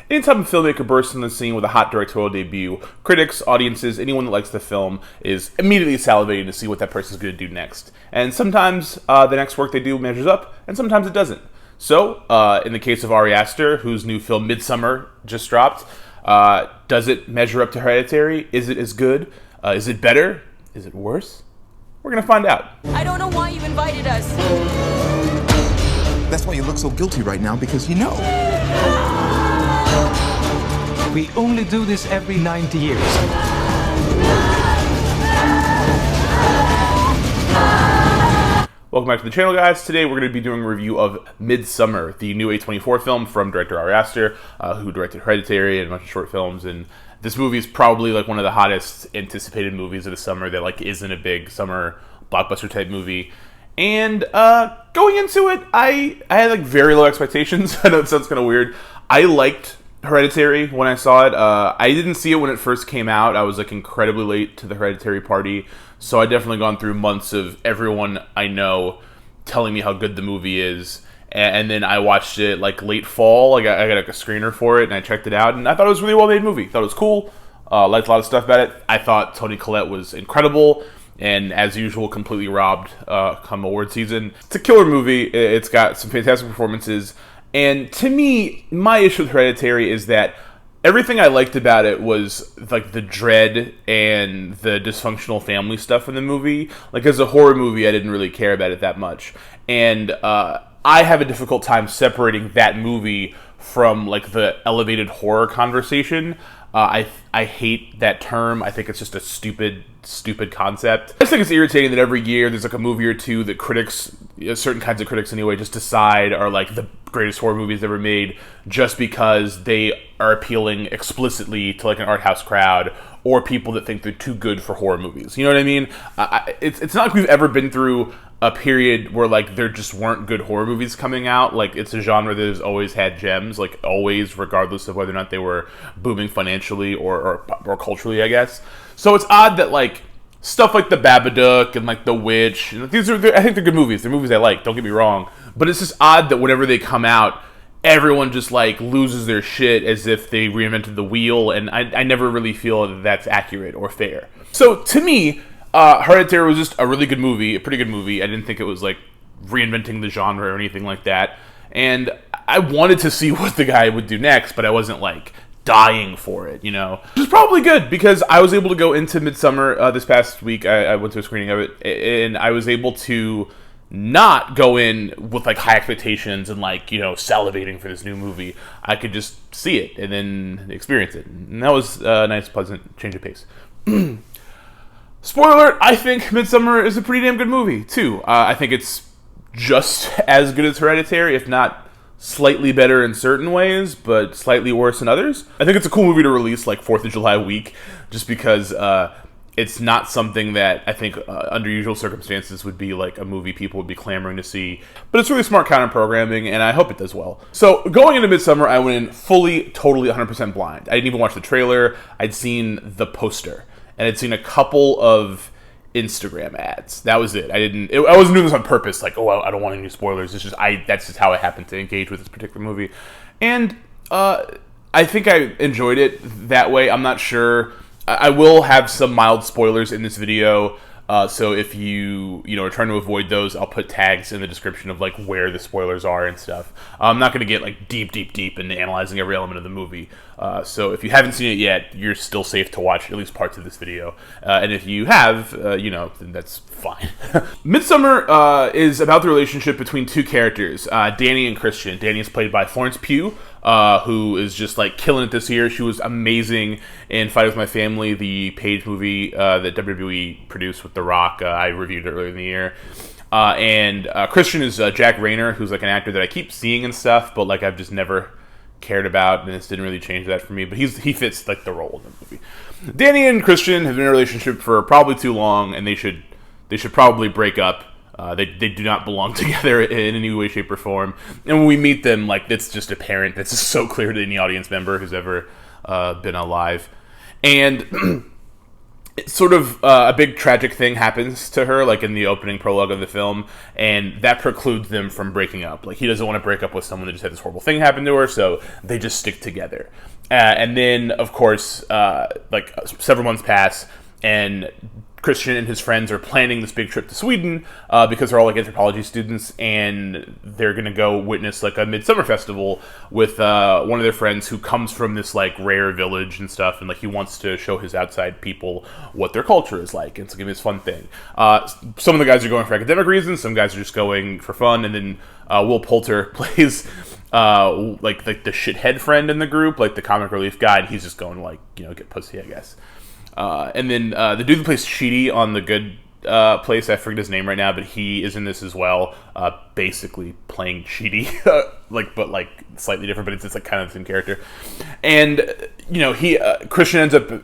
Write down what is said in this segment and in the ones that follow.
Anytime a filmmaker bursts on the scene with a hot directorial debut, critics, audiences, anyone that likes the film is immediately salivating to see what that person's going to do next. And sometimes the next work they do measures up, and sometimes it doesn't. So, in the case of Ari Aster, whose new film Midsommar just dropped, does it measure up to Hereditary? Is it as good? Is it better? Is it worse? We're going to find out. I don't know why you invited us. That's why you look so guilty right now, because you know. We only do this every 90 years. Welcome back to the channel, guys. Today we're going to be doing a review of Midsommar, the new A24 film from director Ari Aster, who directed Hereditary and a bunch of short films. And this movie is probably like one of the hottest anticipated movies of the summer that like isn't a big summer blockbuster type movie. And going into it, I had like very low expectations. I know it sounds kind of weird. I liked Hereditary when I saw it. I didn't see it when it first came out. I was like incredibly late to the Hereditary party, so I definitely gone through months of everyone I know telling me how good the movie is. And then I watched it like late fall. I got like a screener for it, and I checked it out, and I thought it was a really well made movie. Thought it was cool. Liked a lot of stuff about it. I thought Toni Collette was incredible, and as usual, completely robbed come award season. It's a killer movie. It's got some fantastic performances. And to me, my issue with Hereditary is that everything I liked about it was like the dread and the dysfunctional family stuff in the movie. Like as a horror movie, I didn't really care about it that much. And I have a difficult time separating that movie from like the elevated horror conversation. I hate that term. I think it's just a stupid concept. I just think it's irritating that every year there's like a movie or two that critics, certain kinds of critics anyway, just decide are like the greatest horror movies ever made just because they are appealing explicitly to like an art house crowd or people that think they're too good for horror movies. You know what I mean? It's not like we've ever been through a period where like there just weren't good horror movies coming out. Like it's a genre that has always had gems, like always, regardless of whether or not they were booming financially or culturally, I guess. So it's odd that like stuff like The Babadook and like The Witch, and these are, I think they're good movies. They're movies I like, don't get me wrong. But it's just odd that whenever they come out, everyone just like loses their shit as if they reinvented the wheel, and I never really feel that that's accurate or fair. So to me, Hereditary was just a really good movie, a pretty good movie. I didn't think it was like reinventing the genre or anything like that. And I wanted to see what the guy would do next, but I wasn't like dying for it, you know? Which is probably good because I was able to go into Midsommar this past week. I went to a screening of it, and I was able to not go in with like high expectations and like, you know, salivating for this new movie. I could just see it and then experience it. And that was a nice, pleasant change of pace. Spoiler alert, I think Midsommar is a pretty damn good movie, too. I think it's just as good as Hereditary, if not slightly better in certain ways, but slightly worse in others. I think it's a cool movie to release like 4th of July week, just because it's not something that I think under usual circumstances would be like a movie people would be clamoring to see. But it's really smart counter-programming, and I hope it does well. So going into Midsommar, I went in fully, totally 100% blind. I didn't even watch the trailer. I'd seen the poster, and I'd seen a couple of Instagram ads. That was it. I wasn't doing this on purpose, like, oh, I don't want any spoilers. It's just, that's just how I happened to engage with this particular movie. And I think I enjoyed it that way. I'm not sure. I will have some mild spoilers in this video, so if you are trying to avoid those, I'll put tags in the description of like where the spoilers are and stuff. I'm not going to get like deep into analyzing every element of the movie, so if you haven't seen it yet, you're still safe to watch at least parts of this video, and if you have, then that's fine. Midsommar is about the relationship between two characters, Danny and Christian. Danny is played by Florence Pugh, who is just like killing it this year. She was amazing in Fight With My Family, the Page movie that WWE produced with The Rock. I reviewed it earlier in the year. And Christian is Jack Rayner, who's like an actor that I keep seeing and stuff, but like I've just never cared about, and this didn't really change that for me. But he fits like the role in the movie. Danny and Christian have been in a relationship for probably too long, and they should probably break up. They do not belong together in any way, shape, or form. And when we meet them, like, it's just apparent. That's just so clear to any audience member who's ever been alive. And sort of a big tragic thing happens to her, like in the opening prologue of the film, and that precludes them from breaking up. Like, he doesn't want to break up with someone that just had this horrible thing happen to her, so they just stick together. And then, of course, like several months pass, and Christian and his friends are planning this big trip to Sweden because they're all like anthropology students, and they're gonna go witness like a midsummer festival with one of their friends who comes from this like rare village and stuff, and like he wants to show his outside people what their culture is like. It's gonna be this fun thing. Some of the guys are going for academic reasons, some guys are just going for fun, and then Will Poulter plays like the shithead friend in the group, like the comic relief guy, and he's just going like, you know, get pussy, I guess. And then the dude that plays Sheedy on The Good Place, I forget his name right now, but he is in this as well, basically playing Sheedy, but slightly different, but it's like kind of the same character. And you know, Christian ends up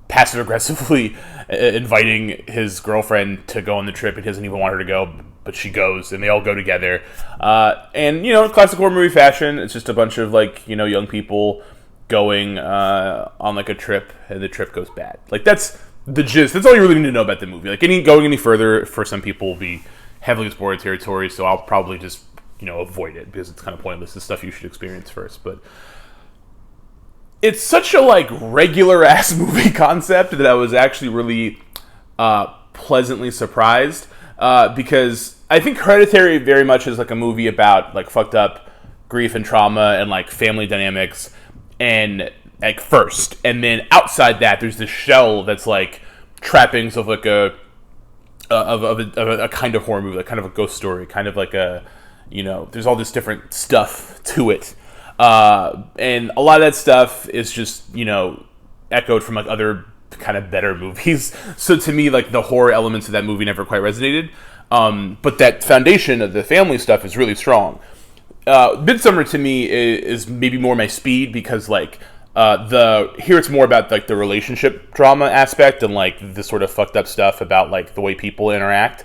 passive aggressively inviting his girlfriend to go on the trip. He doesn't even want her to go, but she goes, and they all go together. And you know, classic horror movie fashion, it's just a bunch of like, you know, young people going on like a trip, and the trip goes bad. Like, that's the gist. That's all you really need to know about the movie. Like, going any further for some people will be heavily spoiler territory, so I'll probably just, you know, avoid it because it's kind of pointless. It's stuff you should experience first. But it's such a like regular ass movie concept that I was actually really pleasantly surprised, because I think Hereditary very much is like a movie about like fucked up grief and trauma and like family dynamics, and like first, and then outside that there's this shell that's like trappings of like a kind of horror movie, like kind of a ghost story, kind of like a, you know, there's all this different stuff to it, and a lot of that stuff is just, you know, echoed from like other kind of better movies. So to me, like the horror elements of that movie never quite resonated, but that foundation of the family stuff is really strong. Midsommar to me is maybe more my speed, because like here it's more about like the relationship drama aspect and like the sort of fucked up stuff about like the way people interact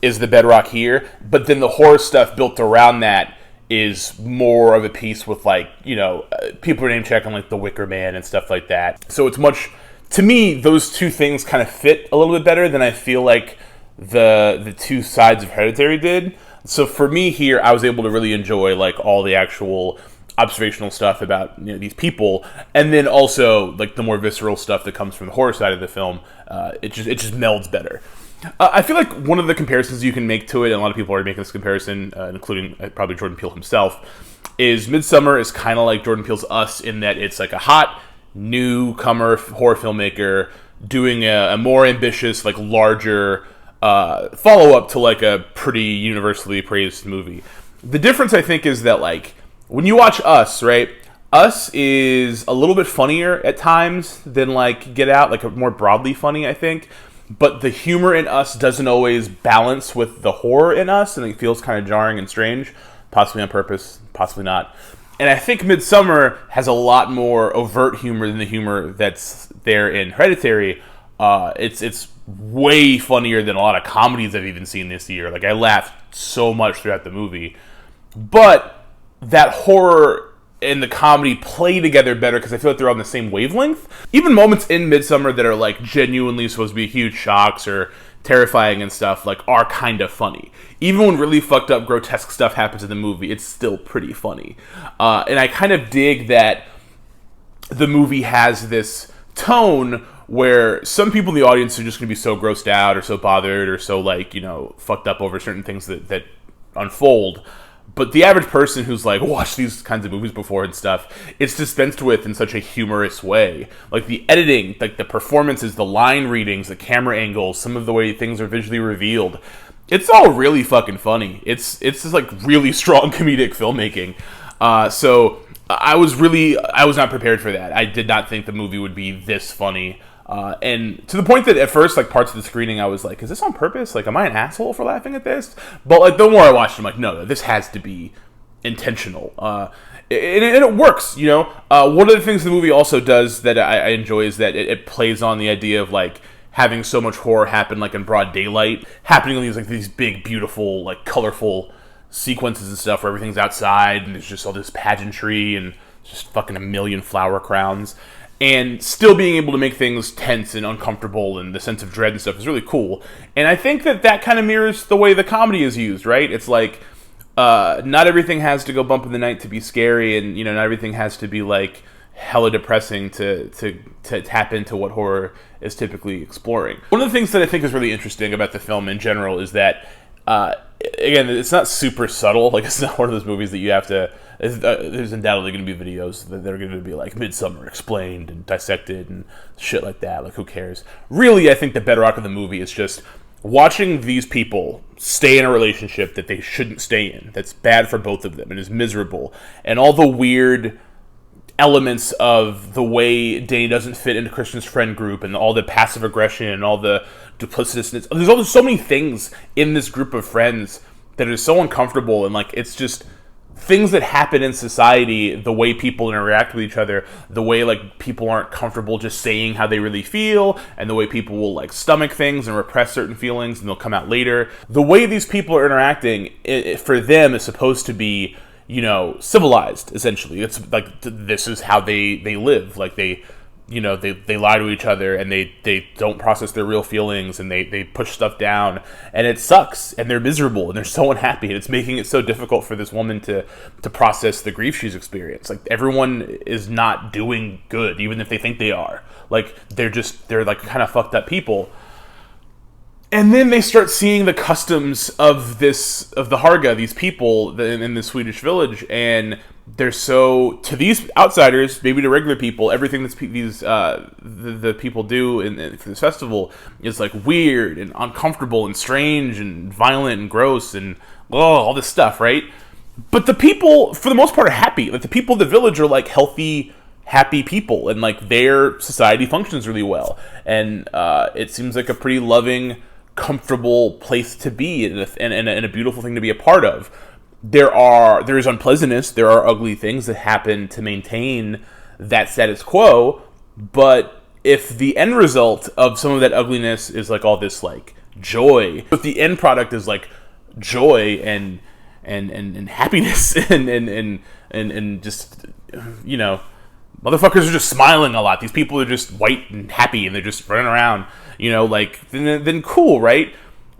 is the bedrock here, but then the horror stuff built around that is more of a piece with like, you know, people are name checking like The Wicker Man and stuff like that. So it's much, to me, those two things kind of fit a little bit better than I feel like the two sides of Hereditary did. So for me here, I was able to really enjoy like all the actual observational stuff about, you know, these people, and then also like the more visceral stuff that comes from the horror side of the film. It just melds better. I feel like one of the comparisons you can make to it, and a lot of people are making this comparison, including probably Jordan Peele himself, is Midsommar is kind of like Jordan Peele's Us, in that it's like a hot newcomer horror filmmaker doing a more ambitious, like larger follow-up to like a pretty universally praised movie. The difference, I think, is that like when you watch Us, right, Us is a little bit funnier at times than like Get Out, like more broadly funny, I think, but the humor in Us doesn't always balance with the horror in Us, and it feels kind of jarring and strange, possibly on purpose, possibly not. And I think Midsommar has a lot more overt humor than the humor that's there in Hereditary. It's way funnier than a lot of comedies I've even seen this year. Like, I laughed so much throughout the movie. But that horror and the comedy play together better because I feel like they're on the same wavelength. Even moments in Midsommar that are like genuinely supposed to be huge shocks or terrifying and stuff, like, are kind of funny. Even when really fucked up, grotesque stuff happens in the movie, it's still pretty funny. And I kind of dig that the movie has this tone where some people in the audience are just going to be so grossed out or so bothered or so, like, you know, fucked up over certain things that unfold. But the average person who's like watched these kinds of movies before and stuff, it's dispensed with in such a humorous way. Like the editing, like the performances, the line readings, the camera angles, some of the way things are visually revealed, it's all really fucking funny. It's just like really strong comedic filmmaking. So I was not prepared for that. I did not think the movie would be this funny. And to the point that at first, like, parts of the screening, I was like, is this on purpose? Like, am I an asshole for laughing at this? But, like, the more I watched it, I'm like, no, this has to be intentional. And it works, you know? One of the things the movie also does that I enjoy is that it plays on the idea of, like, having so much horror happen, like, in broad daylight, happening in these big, beautiful, like, colorful sequences and stuff where everything's outside and there's just all this pageantry and just fucking a million flower crowns. and still being able to make things tense and uncomfortable, and the sense of dread and stuff is really cool. And I think that kind of mirrors the way the comedy is used, right? It's like, not everything has to go bump in the night to be scary, and not everything has to be like hella depressing to tap into what horror is typically exploring. One of the things that I think is really interesting about the film in general is that, again, it's not super subtle. Like, it's not one of those movies that you have to... there's undoubtedly going to be videos that are going to be like Midsommar explained and dissected and shit like that. Like, who cares? Really, I think the bedrock of the movie is just watching these people stay in a relationship that they shouldn't stay in, that's bad for both of them and is miserable, and all the weird elements of the way Danny doesn't fit into Christian's friend group, and all the passive aggression and all the duplicitousness. There's so many things in this group of friends that are so uncomfortable, and like, it's just things that happen in society, the way people interact with each other, the way like people aren't comfortable just saying how they really feel, and the way people will like stomach things and repress certain feelings and they'll come out later. The way these people are interacting, for them, is supposed to be, civilized, essentially. It's like, this is how they live. Like, they lie to each other, and they don't process their real feelings, and they push stuff down, and it sucks, and they're miserable, and they're so unhappy, and it's making it so difficult for this woman to process the grief she's experienced. Like, everyone is not doing good, even if they think they are. Like, they're like kind of fucked up people. And then they start seeing the customs of the Harga, these people in the Swedish village, and they're so, to these outsiders, maybe to regular people, everything that the people do for this festival is like weird and uncomfortable and strange and violent and gross and all this stuff, right? But the people, for the most part, are happy. Like, the people of the village are like healthy, happy people, and like their society functions really well, and it seems like a pretty loving, comfortable place to be, and a beautiful thing to be a part of. There is unpleasantness, there are ugly things that happen to maintain that status quo, but if the end result of some of that ugliness is like all this like joy, if the end product is like joy and happiness and just, motherfuckers are just smiling a lot, these people are just white and happy and they're just running around, then cool, right?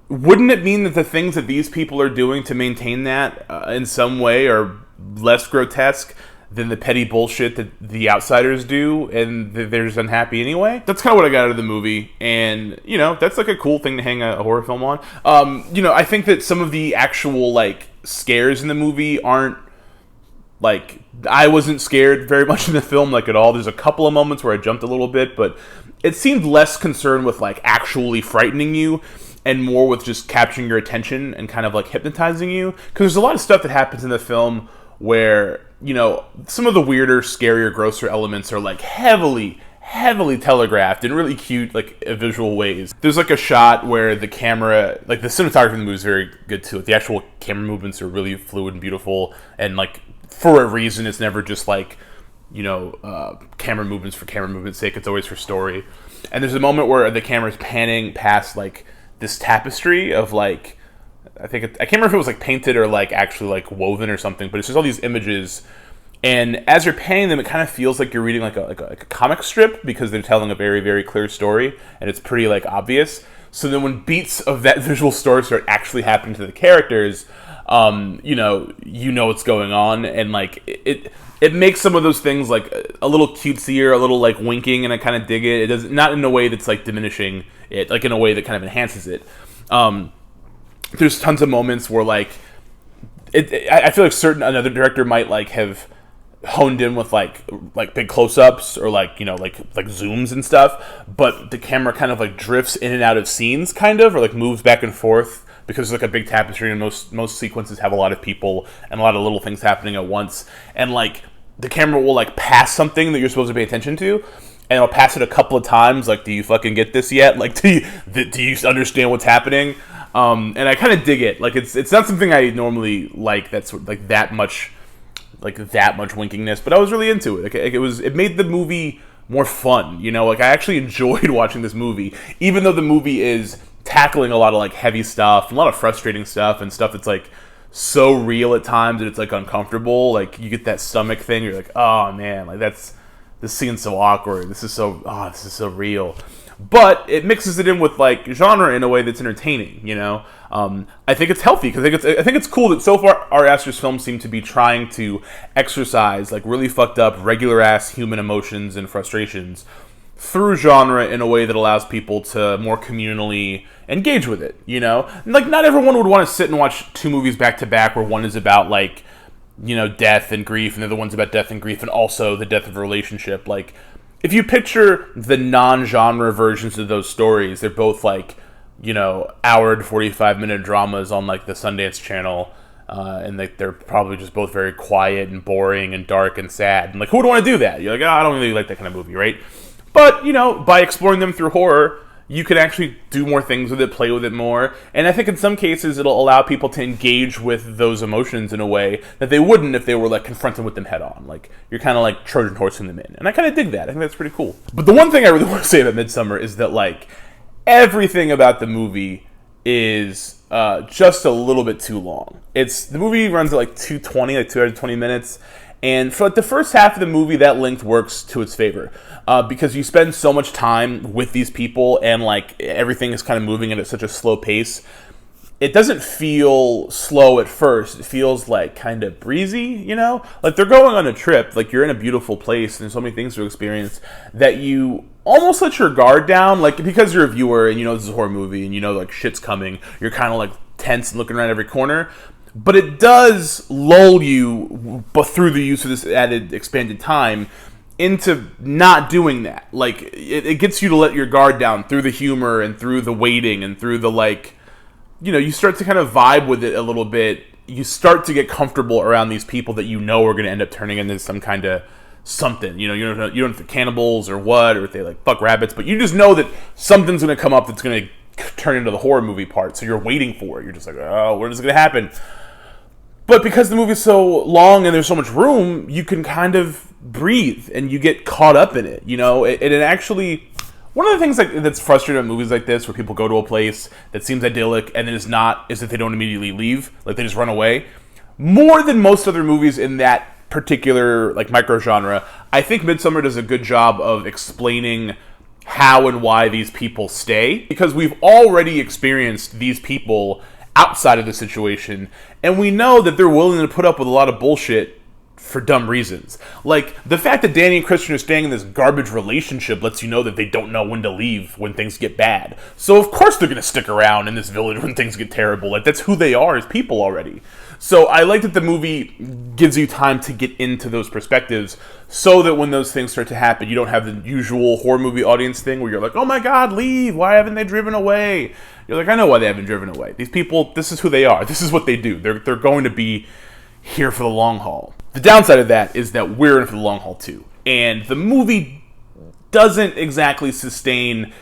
Wouldn't it mean that the things that these people are doing to maintain that in some way are less grotesque than the petty bullshit that the outsiders do, and they're just unhappy anyway? That's kind of what I got out of the movie, and, that's like a cool thing to hang a horror film on. I think that some of the actual, like, scares in the movie aren't, like, I wasn't scared very much in the film, like, at all. There's a couple of moments where I jumped a little bit, but it seemed less concerned with, like, actually frightening you, and more with just capturing your attention and kind of like hypnotizing you. Because there's a lot of stuff that happens in the film where, some of the weirder, scarier, grosser elements are like heavily telegraphed in really cute, like, visual ways. There's like a shot where the camera, like, the cinematography in the movie is very good too. Like, the actual camera movements are really fluid and beautiful, and like, for a reason, it's never just like, camera movements for camera movement's sake. It's always for story. And there's a moment where the camera's panning past like this tapestry of like, I can't remember if it was like painted or like actually like woven or something, but it's just all these images, and as you're panning them, it kind of feels like you're reading like a comic strip, because they're telling a very, very clear story, and it's pretty like obvious. So then when beats of that visual story start actually happening to the characters, you know what's going on, and like it makes some of those things like a little cutesier, a little like winking, and I kind of dig it. It does not in a way that's like diminishing it, like in a way that kind of enhances it. There's tons of moments where like I feel like another director might like have honed in with like big close-ups or like zooms and stuff, but the camera kind of like drifts in and out of scenes, kind of, or like moves back and forth, because it's like a big tapestry, and most sequences have a lot of people and a lot of little things happening at once, and like the camera will like pass something that you're supposed to pay attention to, and it'll pass it a couple of times. Like, do you fucking get this yet? Like, do you understand what's happening? And I kind of dig it. Like, it's not something I normally like. That's like that much winkingness, but I was really into it. Like, it made the movie more fun. Like, I actually enjoyed watching this movie, even though the movie is tackling a lot of like heavy stuff, a lot of frustrating stuff, and stuff that's like so real at times that it's like uncomfortable. Like, you get that stomach thing, you're like, oh man, like that's this scene's so awkward. This is so real. But it mixes it in with like genre in a way that's entertaining, you know. I think it's healthy because I think it's cool that so far Ari Aster's films seem to be trying to exercise like really fucked up regular ass human emotions and frustrations through genre in a way that allows people to more communally engage with it, you know. And, like, not everyone would want to sit and watch two movies back to back where one is about like, you know, death and grief, and the other one's about death and grief and also the death of a relationship. Like, if you picture the non-genre versions of those stories, they're both like, you know, hour to 45-minute dramas on like the Sundance Channel, and they're probably just both very quiet and boring and dark and sad. And like, who would want to do that? You're like, oh, I don't really like that kind of movie, right? But, you know, by exploring them through horror, you can actually do more things with it, play with it more, and I think in some cases it'll allow people to engage with those emotions in a way that they wouldn't if they were like confronted with them head on. Like, you're kind of like Trojan horsing them in, and I kind of dig that. I think that's pretty cool. But the one thing I really want to say about Midsommar is that like everything about the movie is just a little bit too long. The movie runs at like 220, like 220 minutes. And for like the first half of the movie, that length works to its favor because you spend so much time with these people and like everything is kind of moving at such a slow pace. It doesn't feel slow at first. It feels like kind of breezy, you know? Like they're going on a trip, like you're in a beautiful place and there's so many things to experience that you almost let your guard down. Like because you're a viewer and you know this is a horror movie and you know like shit's coming, you're kind of like tense and looking around every corner. But it does lull you, but through the use of this added expanded time, into not doing that. Like, it gets you to let your guard down through the humor and through the waiting and through the, like, you know, you start to kind of vibe with it a little bit. You start to get comfortable around these people that you know are going to end up turning into some kind of something. You know, you don't know if they're cannibals or what, or if they, like, fuck rabbits, but you just know that something's going to come up that's going to turn into the horror movie part, so you're waiting for it. You're just like, oh, when is it going to happen? But because the movie's so long and there's so much room, you can kind of breathe and you get caught up in it, you know? It actually... One of the things that's frustrating about movies like this, where people go to a place that seems idyllic and then it's not, is that they don't immediately leave. Like, they just run away. More than most other movies in that particular, like, micro-genre, I think Midsommar does a good job of explaining how and why these people stay. Because we've already experienced these people outside of the situation, and we know that they're willing to put up with a lot of bullshit for dumb reasons. Like, the fact that Danny and Christian are staying in this garbage relationship lets you know that they don't know when to leave when things get bad. So of course they're going to stick around in this village when things get terrible. Like, that's who they are as people already. So I like that the movie gives you time to get into those perspectives so that when those things start to happen, you don't have the usual horror movie audience thing where you're like, oh my god, leave, why haven't they driven away? You're like, I know why they haven't driven away. These people, this is who they are. This is what they do. They're going to be here for the long haul. The downside of that is that we're in for the long haul too. And the movie doesn't exactly sustain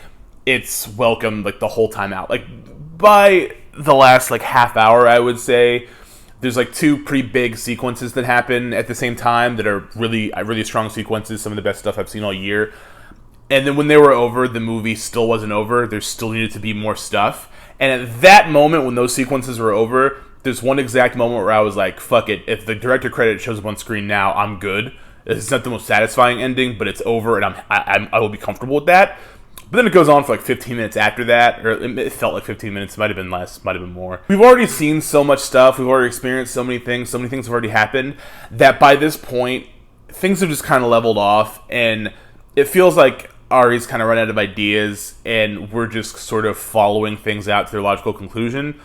its welcome like the whole time out. Like, by the last like half hour, I would say, there's like two pretty big sequences that happen at the same time that are really strong sequences, some of the best stuff I've seen all year. And then when they were over, the movie still wasn't over. There still needed to be more stuff. And at that moment, when those sequences were over, there's one exact moment where I was like, fuck it. If the director credit shows up on screen now, I'm good. It's not the most satisfying ending, but it's over, and I will be comfortable with that. But then it goes on for like 15 minutes after that, or it felt like 15 minutes. It might have been less, might have been more. We've already seen so much stuff. We've already experienced so many things have already happened, that by this point, things have just kind of leveled off, and it feels like Ari's kind of run out of ideas, and we're just sort of following things out to their logical conclusion.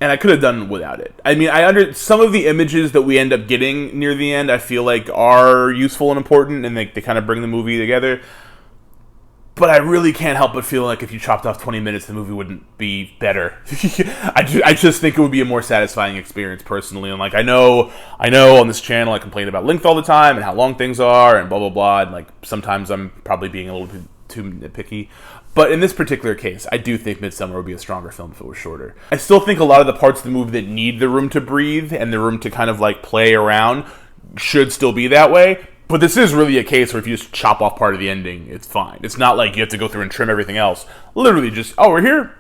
And I could have done without it. I mean, some of the images that we end up getting near the end, I feel like are useful and important, and they kind of bring the movie together. But I really can't help but feel like if you chopped off 20 minutes, the movie wouldn't be better. I just think it would be a more satisfying experience, personally. And like, I know on this channel I complain about length all the time and how long things are and blah, blah, blah. And like, sometimes I'm probably being a little bit too nitpicky. But in this particular case, I do think Midsommar would be a stronger film if it was shorter. I still think a lot of the parts of the movie that need the room to breathe and the room to kind of like play around should still be that way. But this is really a case where if you just chop off part of the ending, it's fine. It's not like you have to go through and trim everything else. Literally just, oh, we're here?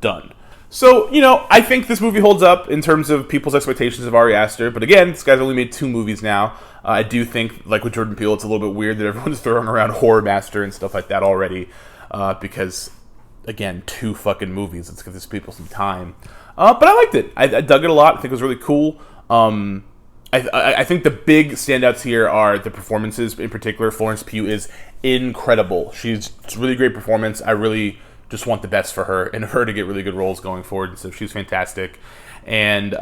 Done. So, you know, I think this movie holds up in terms of people's expectations of Ari Aster. But again, this guy's only made 2 movies now. I do think, like with Jordan Peele, it's a little bit weird that everyone's throwing around Horror Master and stuff like that already, because, again, 2 fucking movies. Let's give these people some time. But I liked it. I dug it a lot. I think it was really cool. I think the big standouts here are the performances. In particular, Florence Pugh is incredible. It's a really great performance. I really just want the best for her and her to get really good roles going forward. So she's fantastic. And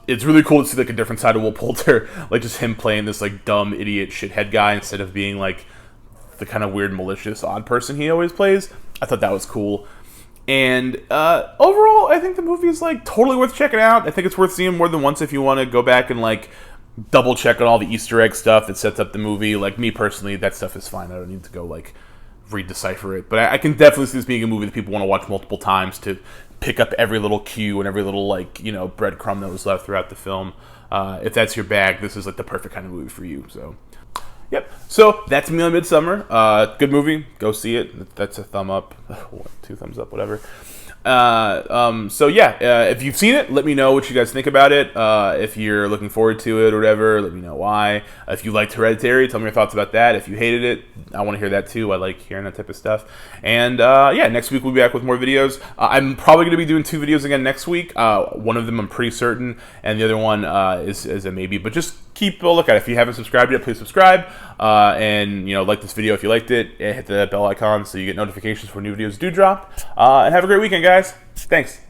it's really cool to see like a different side of Will Poulter, like just him playing this like dumb idiot shithead guy instead of being like the kind of weird malicious odd person he always plays. I thought that was cool. And overall, I think the movie is like totally worth checking out. I think it's worth seeing more than once if you want to go back and like double check on all the Easter egg stuff that sets up the movie. Like me personally, that stuff is fine. I don't need to go like redecipher it. But I can definitely see this being a movie that people want to watch multiple times to pick up every little cue and every little like, you know, breadcrumb that was left throughout the film. If that's your bag, this is like the perfect kind of movie for you. So, yep. So that's me on Midsommar. Good movie. Go see it. That's a thumb up. 2 thumbs up, whatever. So yeah, if you've seen it, let me know what you guys think about it. If you're looking forward to it or whatever, let me know why. If you liked Hereditary, tell me your thoughts about that. If you hated it, I want to hear that too. I like hearing that type of stuff. And yeah, next week we'll be back with more videos. I'm probably going to be doing 2 videos again next week. One of them I'm pretty certain, and the other one is a maybe. But just keep a look at it. If you haven't subscribed yet, please subscribe. And, you know, like this video if you liked it. And hit the bell icon so you get notifications for new videos do drop. And have a great weekend, guys. Thanks.